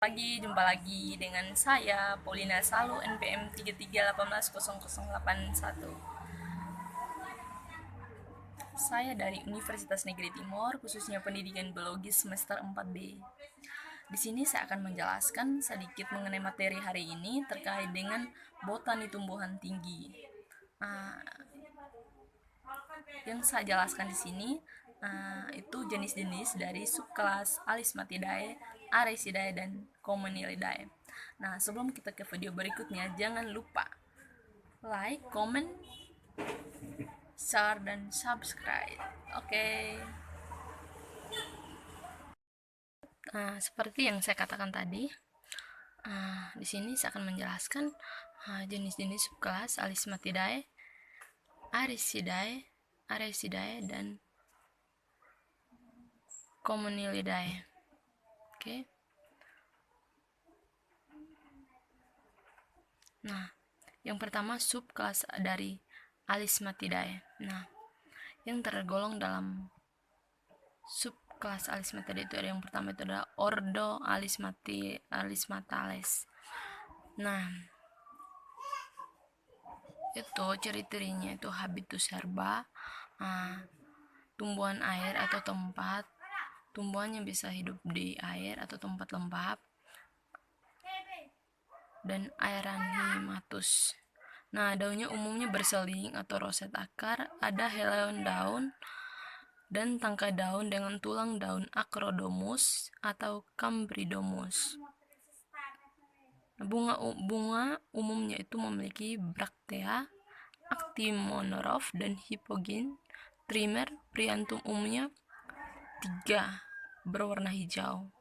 Pagi, jumpa lagi dengan saya Paulina Salu NPM 33180081. Saya dari Universitas Negeri Timur, khususnya Pendidikan Biologi semester 4B. Di sini saya akan menjelaskan sedikit mengenai materi hari ini terkait dengan botani tumbuhan tinggi. Ah, yang saya jelaskan di sini itu jenis-jenis dari subkelas Alismatidae, Arecidae, dan Commonilidae. Nah, sebelum kita ke video berikutnya, jangan lupa like, comment, share, dan subscribe. Oke. Nah, seperti yang saya katakan tadi, di sini saya akan menjelaskan jenis-jenis subkelas Alismatidae, Arecidae, dan Commonilidae. Oke. Nah, yang pertama subkelas dari Alismatidae. Nah, yang tergolong dalam subkelas Alismatidae itu ada yang pertama itu adalah ordo Alismatales. Nah, itu ciri-cirinya itu habitus herba, tumbuhan air atau tempat. Tumbuhannya bisa hidup di air atau tempat lembab, dan Aeranhimatus. Nah, daunnya umumnya berseling atau roset akar, ada helaion daun dan tangkai daun dengan tulang daun Acrodomus atau Cambridomus. Bunga umumnya itu memiliki braktea, actinomorph, dan hipogyn. Trimer priantum umumnya 3, berwarna hijau.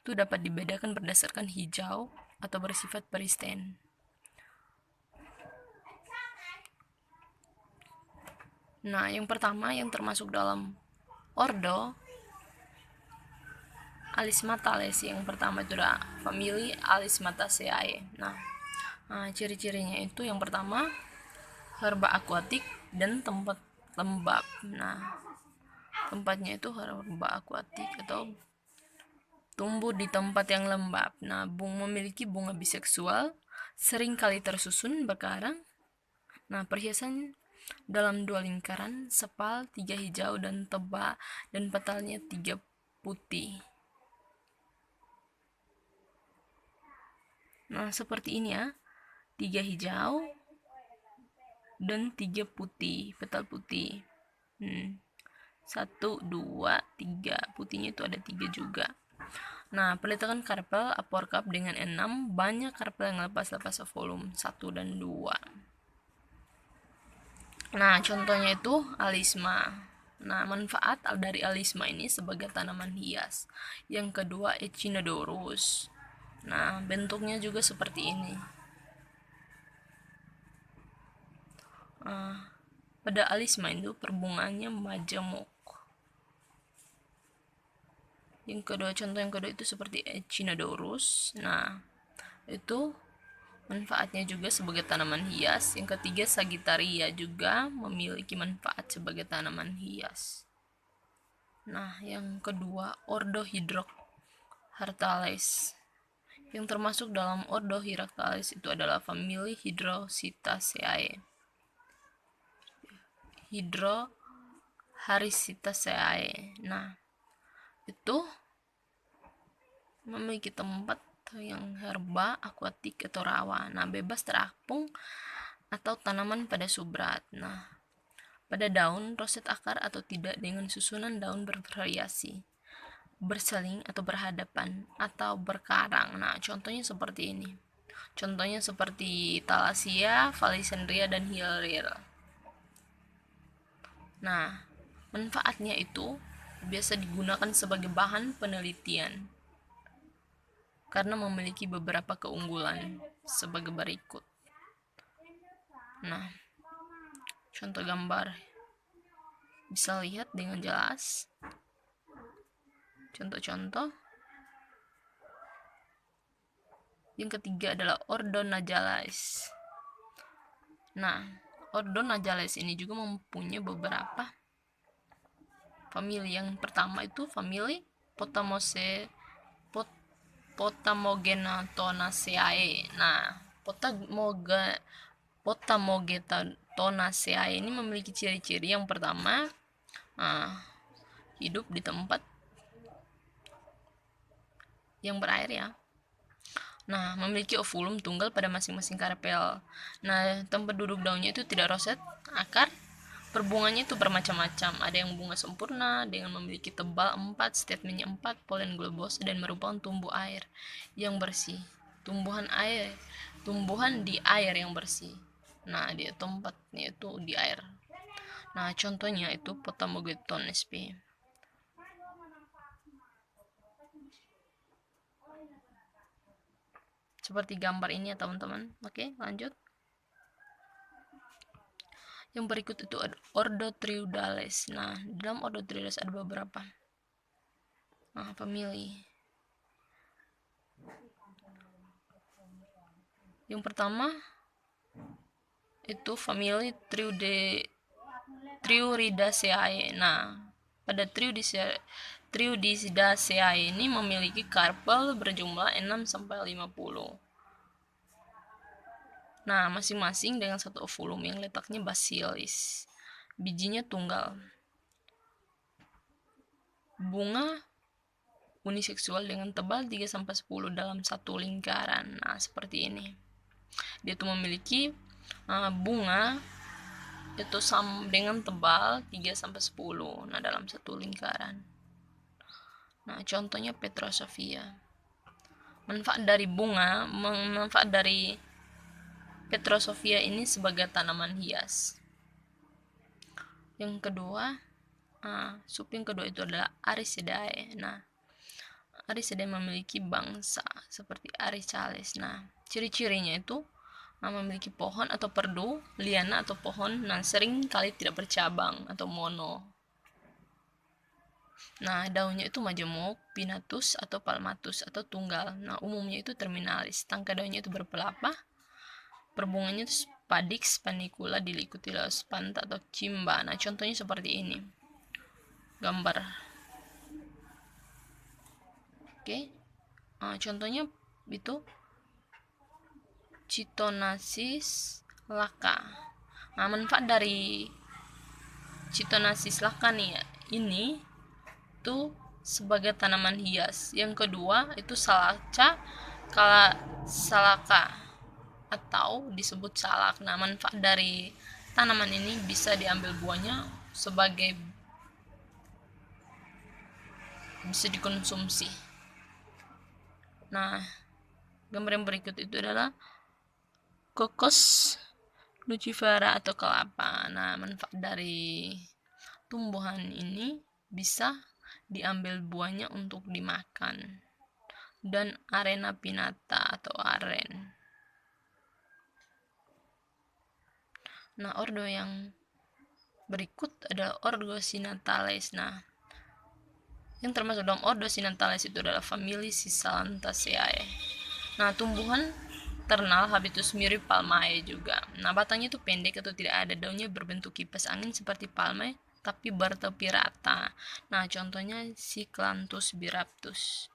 Itu dapat dibedakan berdasarkan hijau atau bersifat peristen. Nah, yang pertama yang termasuk dalam ordo Alismatales, yang pertama itu adalah famili Alismataceae. Nah, ciri-cirinya itu yang pertama herba akuatik dan tempat lembab. Nah, tempatnya itu herba akuatik atau tumbuh di tempat yang lembab. Nah, memiliki bunga biseksual, sering kali tersusun berkarang. Nah, perhiasan dalam 2 lingkaran, sepal 3 hijau dan tebal, dan petalnya 3 putih. Nah, seperti ini ya, 3 hijau dan 3 putih, petal putih. 1, 2, 3, putihnya itu ada 3 juga. Nah, peletakan karpel aporkap dengan 6, banyak karpel yang lepas-lepas volum 1 dan 2. Nah, contohnya itu alisma. Nah, manfaat dari alisma ini sebagai tanaman hias. Yang kedua, Echinodorus. Nah, bentuknya juga seperti ini. Pada alisma itu perbungaannya majemuk. Yang kedua, contoh yang kedua itu seperti Echinodorus. Nah, itu manfaatnya juga sebagai tanaman hias. Yang ketiga, Sagittaria juga memiliki manfaat sebagai tanaman hias. Nah, yang kedua, ordo Hydrohartales. Yang termasuk dalam ordo Hydrohartales itu adalah famili Hydrocytaceae. Nah, itu memiliki tempat yang herba, akuatik, atau rawa. Nah, bebas terapung atau tanaman pada substrat. Nah, pada daun, roset akar atau tidak dengan susunan daun bervariasi, berseling atau berhadapan atau berkarang. Nah, contohnya seperti ini. Contohnya seperti Thalassia, Valisandria, dan Hilryl. Nah, manfaatnya itu biasa digunakan sebagai bahan penelitian karena memiliki beberapa keunggulan sebagai berikut. Nah, contoh gambar bisa lihat dengan jelas. Contoh-contoh. Yang ketiga adalah ordo Nagales. Nah, ordo Nagales ini juga mempunyai beberapa famili. Yang pertama itu famili Potamogetonacea. Nah, Potamogetonacea ini memiliki ciri-ciri yang pertama, hidup di tempat yang berair ya. Nah, memiliki ovulum tunggal pada masing-masing karpel. Nah, tempat duduk daunnya itu tidak roset, akar. Perbunganya itu bermacam-macam. Ada yang bunga sempurna dengan memiliki tebal 4, statementnya 4, polen globosa, dan merupakan tumbuh air yang bersih. Tumbuhan di air yang bersih. Nah, dia tempatnya itu di air. Nah, contohnya itu Potamogeton sp. Seperti gambar ini ya teman-teman. Oke, lanjut. Yang berikut itu ada ordo Triudales. Nah, dalam ordo Triudales ada beberapa famili. Yang pertama itu famili Triuridaceae. Nah, pada Triuridaceae ini memiliki karpel berjumlah 6-50. Nah, masing-masing dengan satu ovulum yang letaknya basilis. Bijinya tunggal. Bunga uniseksual dengan tebal 3-10 dalam satu lingkaran. Nah, seperti ini. Dia itu memiliki bunga itu dengan tebal 3-10. Nah, dalam satu lingkaran. Nah, contohnya Petrosophia. Manfaat dari Petrosophia ini sebagai tanaman hias. Yang kedua, sub yang kedua itu adalah Aricidae. Nah, Aricidae memiliki bangsa seperti Aricales. Nah, ciri-cirinya itu memiliki pohon atau perdu, liana atau pohon, nah sering kali tidak bercabang atau mono. Nah, daunnya itu majemuk, pinnatus atau palmatus atau tunggal. Nah, umumnya itu terminalis. Tangkai daunnya itu berpelepah. Perbunganya itu Spadix, panicula, diikuti oleh spanta atau cimba. Nah, contohnya seperti ini. Gambar. Oke. Contohnya itu Citonasis laka. Nah, manfaat dari Citonasis laka nih ya, ini tuh sebagai tanaman hias. Yang kedua itu salaka atau disebut salak. Nah, manfaat dari tanaman ini bisa diambil buahnya bisa dikonsumsi. Nah, gambar yang berikut itu adalah Cocos lucifera atau kelapa. Nah, manfaat dari tumbuhan ini bisa diambil buahnya untuk dimakan. Dan Arena pinnata atau aren. Nah, ordo yang berikut adalah ordo Sinatales. Nah, yang termasuk dalam ordo Sinatales itu adalah famili Cisalantaceae. Nah, tumbuhan ternal habitus mirip palmae juga. Nah, batangnya itu pendek atau tidak ada, daunnya berbentuk kipas angin seperti palmae tapi bertepi rata. Nah, contohnya Cyclanthus biraptus.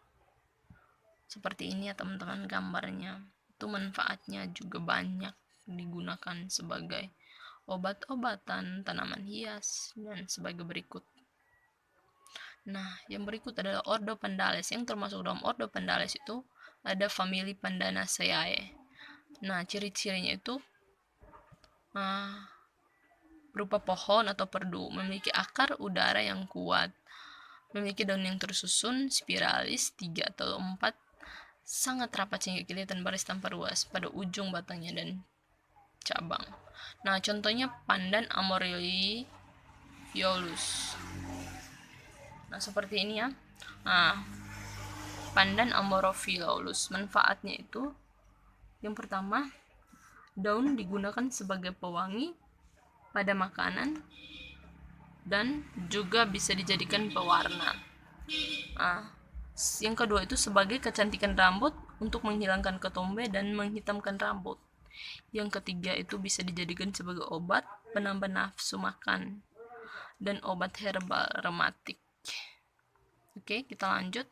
Seperti ini ya teman-teman gambarnya. Itu manfaatnya juga banyak, digunakan sebagai obat-obatan, tanaman hias, dan sebagai berikut. Nah, yang berikut adalah ordo Pandales. Yang termasuk dalam ordo Pandales itu ada famili Pandanaceae. Nah, ciri-cirinya itu berupa pohon atau perdu, memiliki akar udara yang kuat, memiliki daun yang tersusun, spiralis 3 atau 4, sangat rapat sehingga kelihatan baris tanpa ruas pada ujung batangnya dan cabang. Nah, contohnya Pandan amorylliolus. Nah, seperti ini ya. Nah, Pandan amorylliolus, manfaatnya itu yang pertama, daun digunakan sebagai pewangi pada makanan dan juga bisa dijadikan pewarna. Yang kedua itu sebagai kecantikan rambut untuk menghilangkan ketombe dan menghitamkan rambut. Yang ketiga itu bisa dijadikan sebagai obat penambah nafsu makan dan obat herbal rematik. Oke, kita lanjut.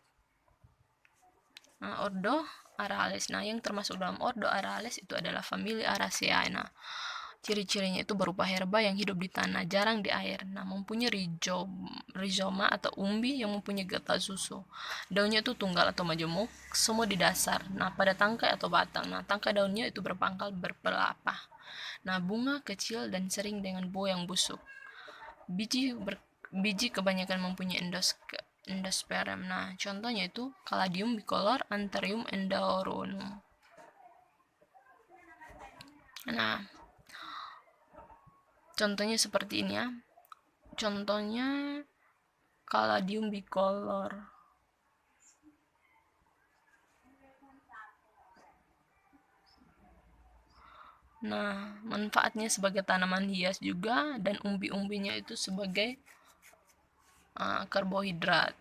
Ordo Arales. Nah, yang termasuk dalam Ordo Arales itu adalah famili Araceae. Nah, ciri-cirinya itu berupa herba yang hidup di tanah, jarang di air. Nah, mempunyai rizoma atau umbi yang mempunyai getah susu. Daunnya itu tunggal atau majemuk, semua di dasar. Nah, pada tangkai atau batang. Nah, tangkai daunnya itu berpangkal berpelepah. Nah, bunga kecil dan sering dengan buah yang busuk. Biji kebanyakan mempunyai endosperm. Nah, contohnya itu Caladium bicolor, Anthurium endoronum. Nah, contohnya seperti ini ya. Contohnya Caladium bicolor. Nah, manfaatnya sebagai tanaman hias juga, dan umbi-umbinya itu sebagai karbohidrat.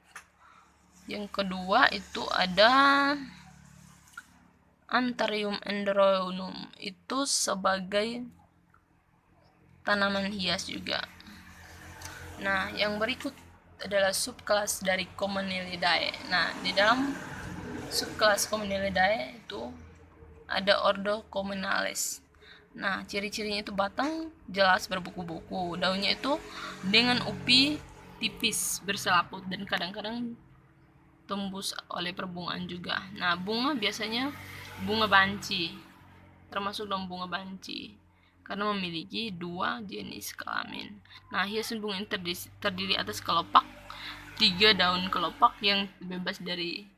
Yang kedua itu ada Anthurium endoronum, itu sebagai tanaman hias juga. Nah, yang berikut adalah subkelas dari Commonilidae. Nah, di dalam subkelas Commonilidae itu ada Ordo Communales. Nah, ciri-cirinya itu batang jelas berbuku-buku, daunnya itu dengan upi tipis berselaput dan kadang-kadang tembus oleh perbungaan juga. Nah, bunga biasanya bunga banci, termasuk dalam bunga banci, karena memiliki 2 jenis kelamin. Nah, hiasan bunga ini terdiri atas kelopak, 3 daun kelopak yang bebas dari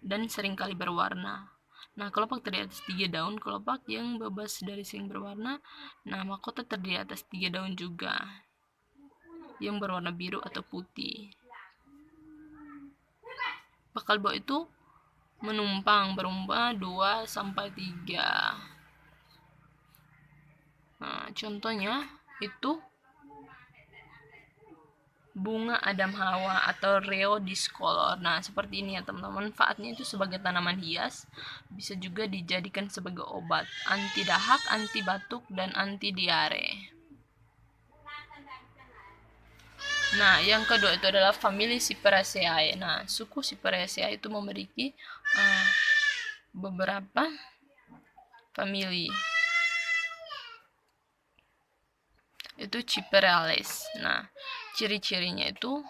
dan seringkali berwarna. Nah, kelopak terdiri atas 3 daun kelopak yang bebas dari sering berwarna. Nah, mahkota terdiri atas 3 daun juga yang berwarna biru atau putih. Bakal buah itu menumpang berupa 2-3. Nah, contohnya itu bunga Adam Hawa atau Reo discolor. Nah, seperti ini ya teman-teman. Manfaatnya itu sebagai tanaman hias, bisa juga dijadikan sebagai obat, anti dahak, anti batuk, dan anti diare. Nah, yang kedua itu adalah famili Cyperaceae. Nah, suku Cyperaceae itu memiliki beberapa famili. Itu Cyperales. Nah, ciri-cirinya itu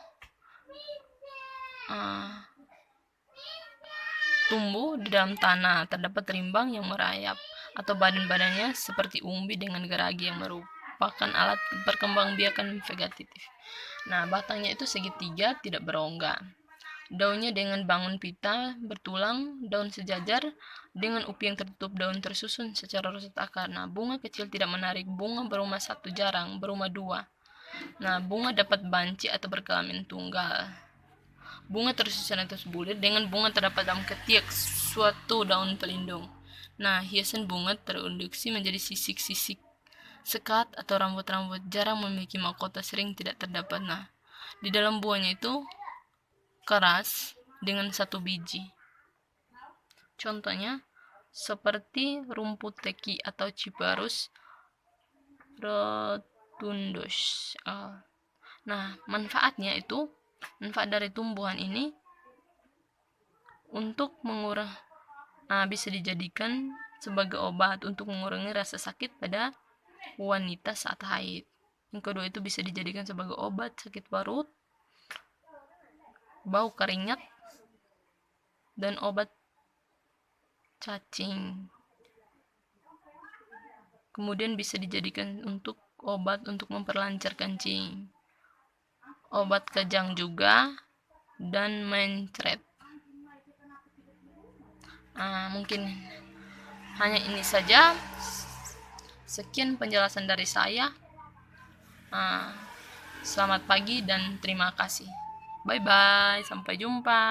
tumbuh di dalam tanah, terdapat rimbang yang merayap atau badan-badannya seperti umbi dengan geragi yang merupakan alat perkembangbiakan vegetatif. Nah, batangnya itu segitiga, tidak berongga. Daunnya dengan bangun pita, bertulang, daun sejajar, dengan upi yang tertutup, daun tersusun secara roset akar. Nah, bunga kecil tidak menarik, bunga berumah 1 jarang, berumah 2. Nah, bunga dapat banci atau berkelamin tunggal. Bunga tersusun atas bulir, dengan bunga terdapat dalam ketiak suatu daun pelindung. Nah, hiasan bunga terinduksi menjadi sisik-sisik, sekat atau rambut-rambut, jarang memiliki mahkota, sering tidak terdapat. Nah, di dalam buahnya itu keras dengan 1 biji. Contohnya seperti rumput teki atau Cyperus rotundus. Nah, manfaat dari tumbuhan ini untuk bisa dijadikan sebagai obat untuk mengurangi rasa sakit pada wanita saat haid. Yang kedua itu bisa dijadikan sebagai obat sakit parut, bau keringat, dan obat cacing. Kemudian bisa dijadikan untuk obat untuk memperlancar kencing, obat kejang juga, dan mencret. Mungkin hanya ini saja. Sekian penjelasan dari saya. Selamat pagi dan terima kasih. Bye bye, sampai jumpa.